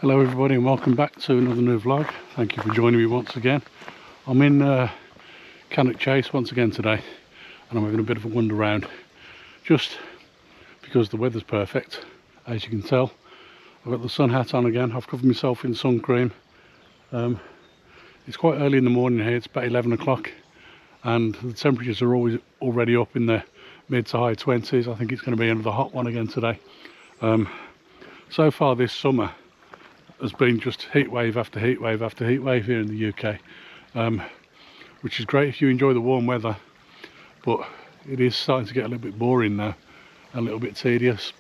Hello everybody and welcome back to another new vlog. Thank you for joining me once again. I'm in Cannock Chase once again today, and I'm having a bit of a wander around just because the weather's perfect. As you can tell, I've got the sun hat on again. I've covered myself in sun cream. It's quite early in the morning here. It's about 11 o'clock and the temperatures are already up in the mid to high 20s. I think it's going to be another hot one again today. So far this summer has been just heat wave after heat wave after heat wave here in the UK, which is great if you enjoy the warm weather, but it is starting to get a little bit boring now, a little bit tedious.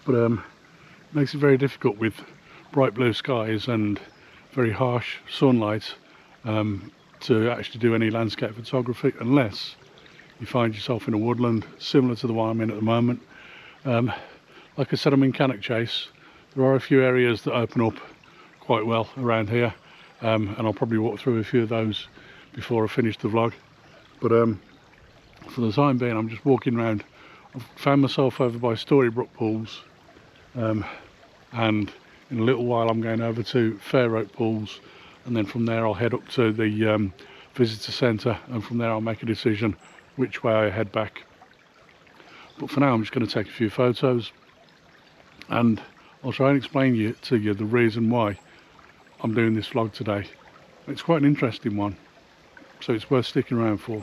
But makes it very difficult with bright blue skies and very harsh sunlight to actually do any landscape photography, unless you find yourself in a woodland similar to the one I'm in at the moment. Like I said, I'm in Cannock Chase. There are a few areas that open up quite well around here, and I'll probably walk through a few of those before I finish the vlog. But for the time being, I'm just walking around. I've found myself over by Storybrook Pools, and in a little while I'm going over to Fair Oak Pools, and then from there I'll head up to the visitor centre, and from there I'll make a decision which way I head back. But for now I'm just going to take a few photos, and I'll try and explain to you the reason why I'm doing this vlog today. It's quite an interesting one, so it's worth sticking around for.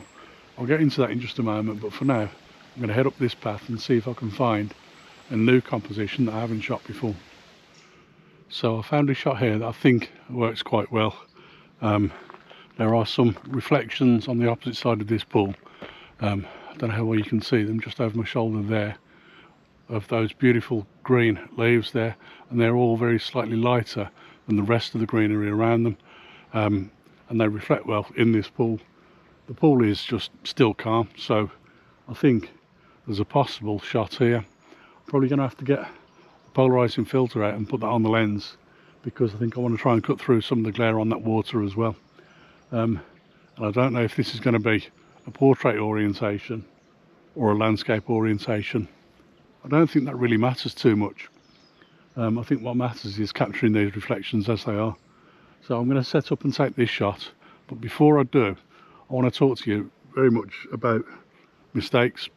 I'll get into that in just a moment, but for now I'm going to head up this path and see if I can find a new composition that I haven't shot before. So I found a shot here that I think works quite well. There are some reflections on the opposite side of this pool. I don't know how well you can see them, just over my shoulder there, of those beautiful green leaves there, and they're all very slightly lighter than the rest of the greenery around them, and they reflect well in this pool. The pool is just still calm, so I think there's a possible shot here. I'm probably going to have to get the polarizing filter out and put that on the lens, because I think I want to try and cut through some of the glare on that water as well. And I don't know if this is going to be a portrait orientation or a landscape orientation. I don't think that really matters too much. I think what matters is capturing these reflections as they are. So I'm going to set up and take this shot, but before I do, I want to talk to you very much about mistakes.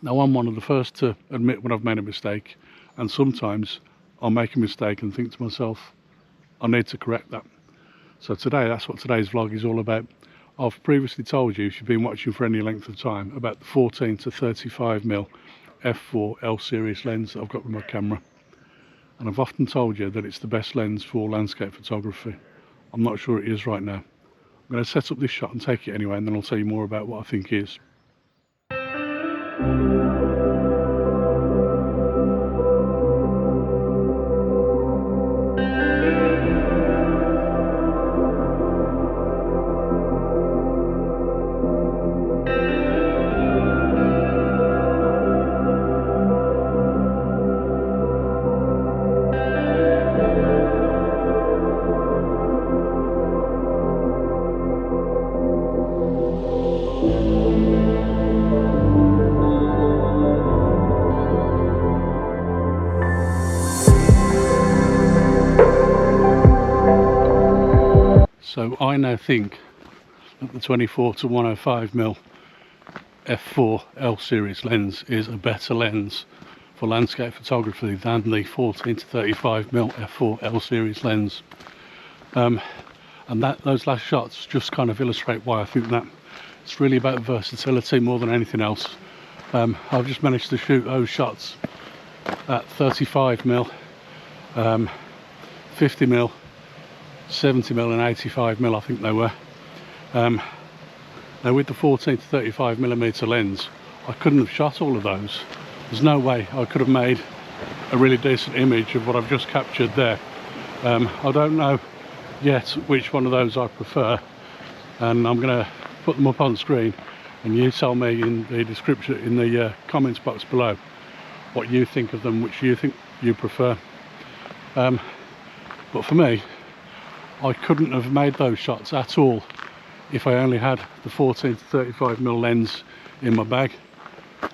Now, I'm one of the first to admit when I've made a mistake, and sometimes I'll make a mistake and think to myself, I need to correct that. So today, that's what today's vlog is all about. I've previously told you, if you've been watching for any length of time, about the 14 to 35mm f4 L series lens that I've got with my camera, and I've often told you that it's the best lens for landscape photography. I'm not sure it is right now. I'm going to set up this shot and take it anyway, and then I'll tell you more about what I think it is. So I now think that the 24 to 105mm f4 L series lens is a better lens for landscape photography than the 14 to 35mm f4 L series lens. And those last shots just kind of illustrate why I think that. It's really about versatility more than anything else. I've just managed to shoot those shots at 35mm, 50mm, 70mm and 85mm I think they were. Now with the 14 to 35mm lens, I couldn't have shot all of those. There's no way I could have made a really decent image of what I've just captured there. I don't know yet which one of those I prefer, and I'm going to put them up on screen, and you tell me in the description, in the comments box below, what you think of them, which you think you prefer. But for me, I couldn't have made those shots at all if I only had the 14 to 35mm lens in my bag.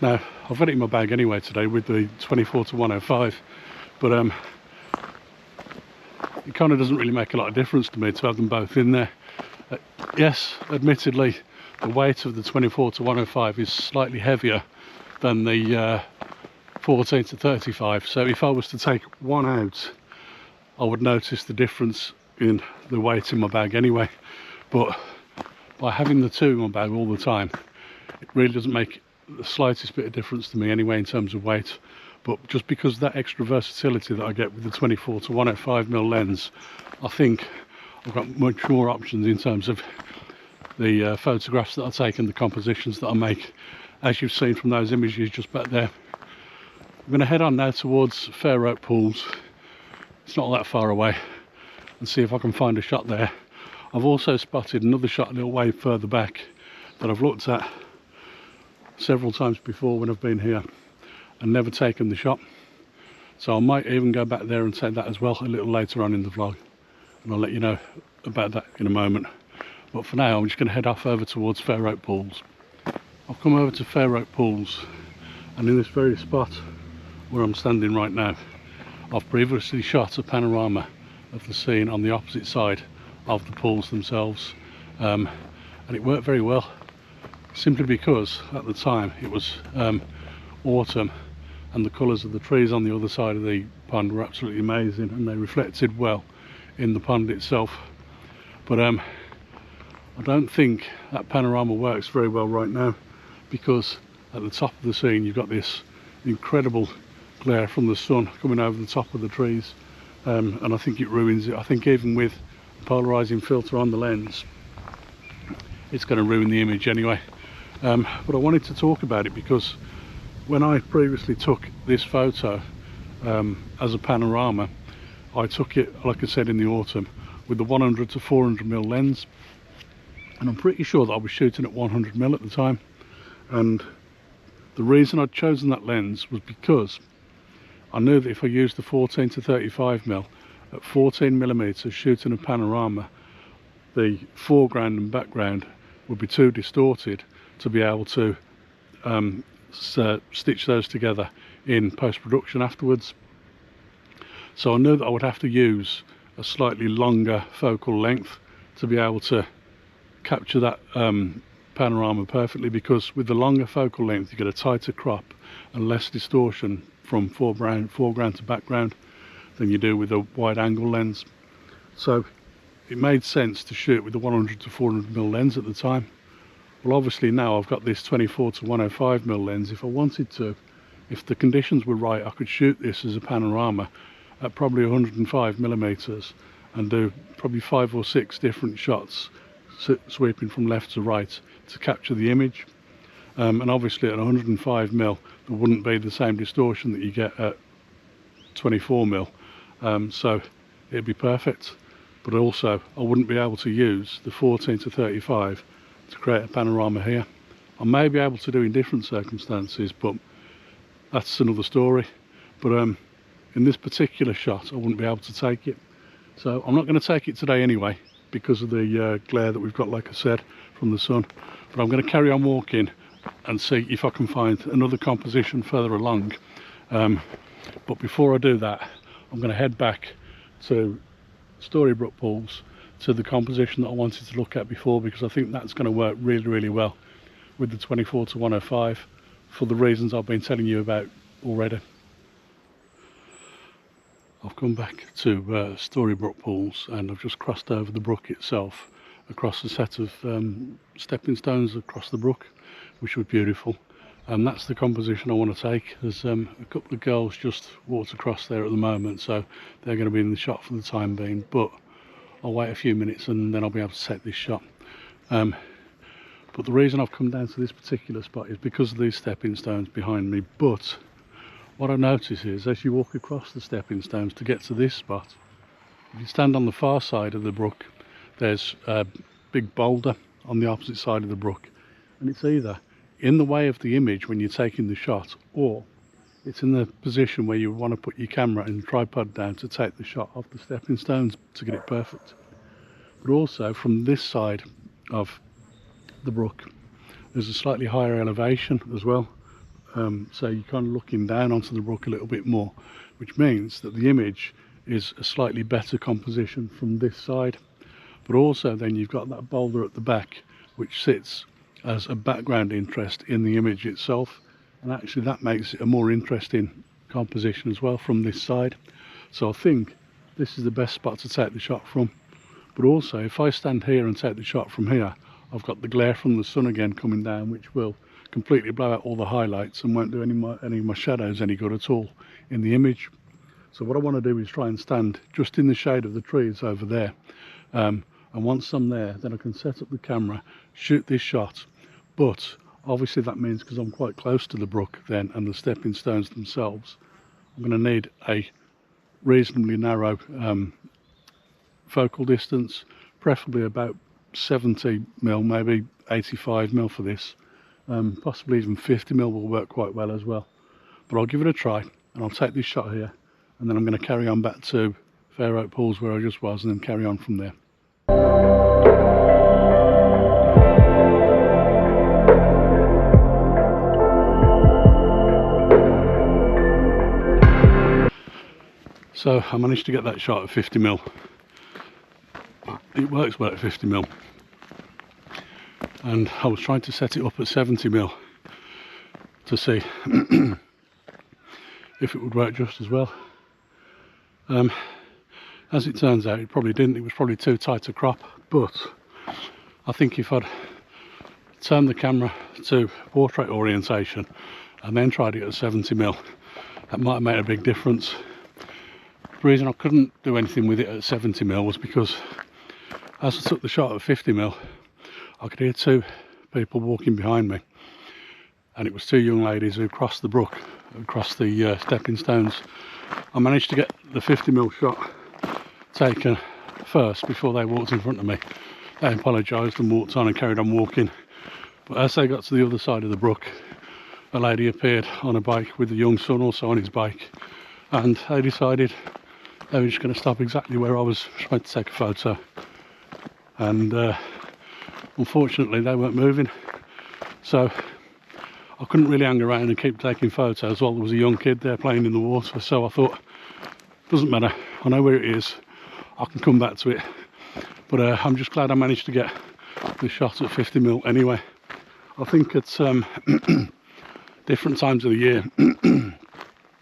Now, I've got it in my bag anyway today with the 24 to 105, but it kind of doesn't really make a lot of difference to me to have them both in there. Yes, admittedly, the weight of the 24-105 is slightly heavier than the 14-35, so if I was to take one out, I would notice the difference in the weight in my bag anyway. But by having the two in my bag all the time, it really doesn't make the slightest bit of difference to me anyway in terms of weight. But just because of that extra versatility that I get with the 24-105mm lens, I think I've got much more options in terms of the photographs that I take and the compositions that I make, as you've seen from those images just back there. I'm going to head on now towards Fair Oak Pools. It's not that far away, and see if I can find a shot there. I've also spotted another shot a little way further back that I've looked at several times before when I've been here and never taken the shot. So I might even go back there and take that as well a little later on in the vlog, and I'll let you know about that in a moment. But for now, I'm just going to head off over towards Fair Oak Pools. I've come over to Fair Oak Pools, and in this very spot where I'm standing right now, I've previously shot a panorama of the scene on the opposite side of the pools themselves, and it worked very well, simply because at the time it was autumn and the colours of the trees on the other side of the pond were absolutely amazing, and they reflected well in the pond itself. But I don't think that panorama works very well right now, because at the top of the scene you've got this incredible glare from the sun coming over the top of the trees, and I think it ruins it. I think even with a polarizing filter on the lens, it's going to ruin the image anyway. But I wanted to talk about it because when I previously took this photo as a panorama, I took it, like I said, in the autumn with the 100-400mm lens, and I'm pretty sure that I was shooting at 100mm at the time. And the reason I'd chosen that lens was because I knew that if I used the 14-35mm at 14mm shooting a panorama, the foreground and background would be too distorted to be able to stitch those together in post-production afterwards. So I knew that I would have to use a slightly longer focal length to be able to capture that panorama perfectly, because with the longer focal length you get a tighter crop and less distortion from foreground to background than you do with a wide angle lens. So it made sense to shoot with the 100-400mm lens at the time. Well, obviously now I've got this 24-105mm lens. If I wanted to, if the conditions were right, I could shoot this as a panorama at probably 105mm and do probably 5 or 6 different shots sweeping from left to right to capture the image. And obviously at 105mm there wouldn't be the same distortion that you get at 24mm, so it'd be perfect. But also I wouldn't be able to use the 14-35 to create a panorama here. I may be able to do in different circumstances, but that's another story. But in this particular shot I wouldn't be able to take it, so I'm not going to take it today anyway because of the glare that we've got, like I said, from the sun. But I'm going to carry on walking and see if I can find another composition further along. But before I do that, I'm going to head back to Storybrooke Pools, to the composition that I wanted to look at before, because I think that's going to work really, really well with the 24-105 for the reasons I've been telling you about already. I've come back to Storybrooke Pools, and I've just crossed over the brook itself, across a set of stepping stones across the brook, which was beautiful. And that's the composition I want to take. There's a couple of girls just walked across there at the moment, so they're going to be in the shot for the time being, but I'll wait a few minutes and then I'll be able to take this shot. But the reason I've come down to this particular spot is because of these stepping stones behind me. But what I notice is, as you walk across the stepping stones to get to this spot, if you stand on the far side of the brook, there's a big boulder on the opposite side of the brook, and it's either in the way of the image when you're taking the shot, or it's in the position where you want to put your camera and tripod down to take the shot of the stepping stones to get it perfect. But also from this side of the brook there's a slightly higher elevation as well, so you're kind of looking down onto the brook a little bit more, which means that the image is a slightly better composition from this side. But also then you've got that boulder at the back which sits as a background interest in the image itself, and actually that makes it a more interesting composition as well from this side. So I think this is the best spot to take the shot from. But also if I stand here and take the shot from here, I've got the glare from the sun again coming down, which will completely blow out all the highlights and won't do any of my shadows any good at all in the image. So what I want to do is try and stand just in the shade of the trees over there, and once I'm there then I can set up the camera, shoot this shot. But obviously that means, because I'm quite close to the brook then and the stepping stones themselves, I'm going to need a reasonably narrow focal distance, preferably about 70mm, maybe 85mm for this, possibly even 50mm will work quite well as well. But I'll give it a try and I'll take this shot here, and then I'm going to carry on back to Fair Oak Pools where I just was, and then carry on from there. So I managed to get that shot at 50mm. It works well at 50mm, and I was trying to set it up at 70mm to see if it would work just as well. As it turns out, it probably didn't. It was probably too tight a crop, but I think if I'd turned the camera to portrait orientation and then tried it at 70mm, that might have made a big difference. The reason I couldn't do anything with it at 70mm was because as I took the shot at 50mm, I could hear two people walking behind me, and it was two young ladies who crossed the brook, across the stepping stones. I managed to get the 50mm shot taken first before they walked in front of me. They apologised and walked on and carried on walking, but as they got to the other side of the brook, a lady appeared on a bike with a young son also on his bike, and they decided they were just going to stop exactly where I was trying to take a photo. And unfortunately they weren't moving, so I couldn't really hang around and keep taking photos while there was a young kid there playing in the water. So I thought, doesn't matter, I know where it is, I can come back to it. But I'm just glad I managed to get the shot at 50mm anyway. I think at different times of the year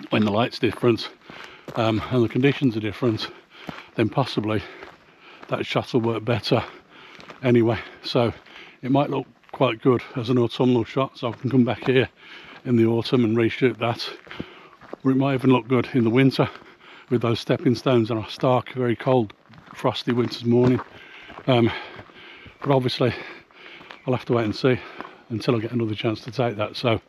when the light's different and the conditions are different, then possibly that shot will work better anyway. So it might look quite good as an autumnal shot, so I can come back here in the autumn and reshoot that, or it might even look good in the winter with those stepping stones on a stark, very cold, frosty winter's morning. But obviously I'll have to wait and see until I get another chance to take that. So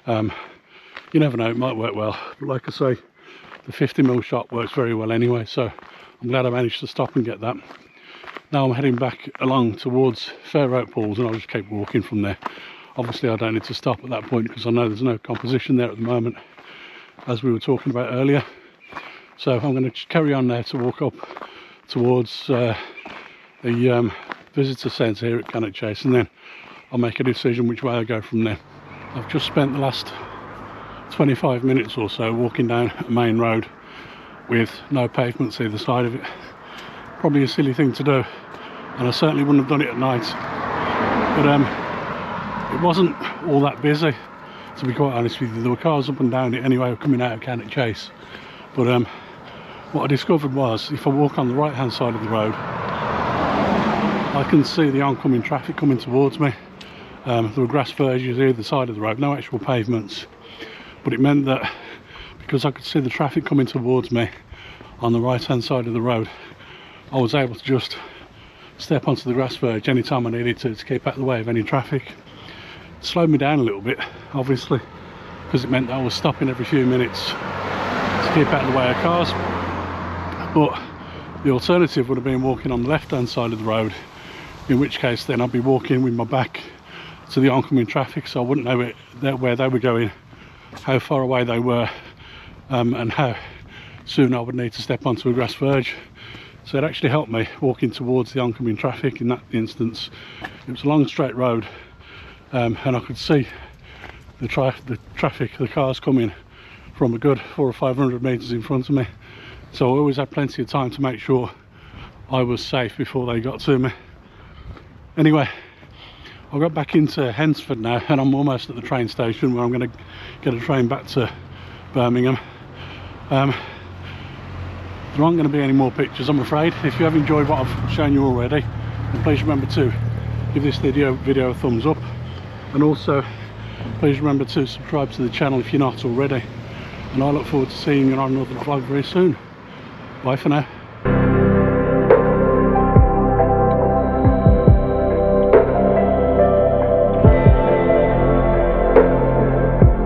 you never know, it might work well, but like I say, the 50mm shot works very well anyway, so I'm glad I managed to stop and get that. Now I'm heading back along towards Fair Oak Pools, and I'll just keep walking from there. Obviously I don't need to stop at that point because I know there's no composition there at the moment, as we were talking about earlier. So I'm going to carry on there to walk up towards the visitor centre here at Cannock Chase, and then I'll make a decision which way I go from there. I've just spent the last 25 minutes or so walking down a main road with no pavements either side of it. Probably a silly thing to do, and I certainly wouldn't have done it at night, but it wasn't all that busy, to be quite honest with you. There were cars up and down it anyway coming out of Cannock Chase, but what I discovered was if I walk on the right hand side of the road, I can see the oncoming traffic coming towards me. There were grass verges either side of the road, no actual pavements, but it meant that because I could see the traffic coming towards me on the right hand side of the road, I was able to just step onto the grass verge anytime I needed to keep out of the way of any traffic. It slowed me down a little bit, obviously, because it meant that I was stopping every few minutes to keep out of the way of cars. But the alternative would have been walking on the left hand side of the road, in which case then I'd be walking with my back to the oncoming traffic, so I wouldn't know where they were going, how far away they were, and how soon I would need to step onto a grass verge. So it actually helped me walking towards the oncoming traffic in that instance. It was a long straight road, and I could see the traffic, the cars coming from a good 400 or 500 metres in front of me. so I always had plenty of time to make sure I was safe before they got to me. Anyway, I got back into Hensford now, and I'm almost at the train station where I'm going to get a train back to Birmingham. There aren't going to be any more pictures, I'm afraid. If you have enjoyed what I've shown you already, then please remember to give this video a thumbs up, and also please remember to subscribe to the channel if you're not already, and I look forward to seeing you on another vlog very soon. Bye for now.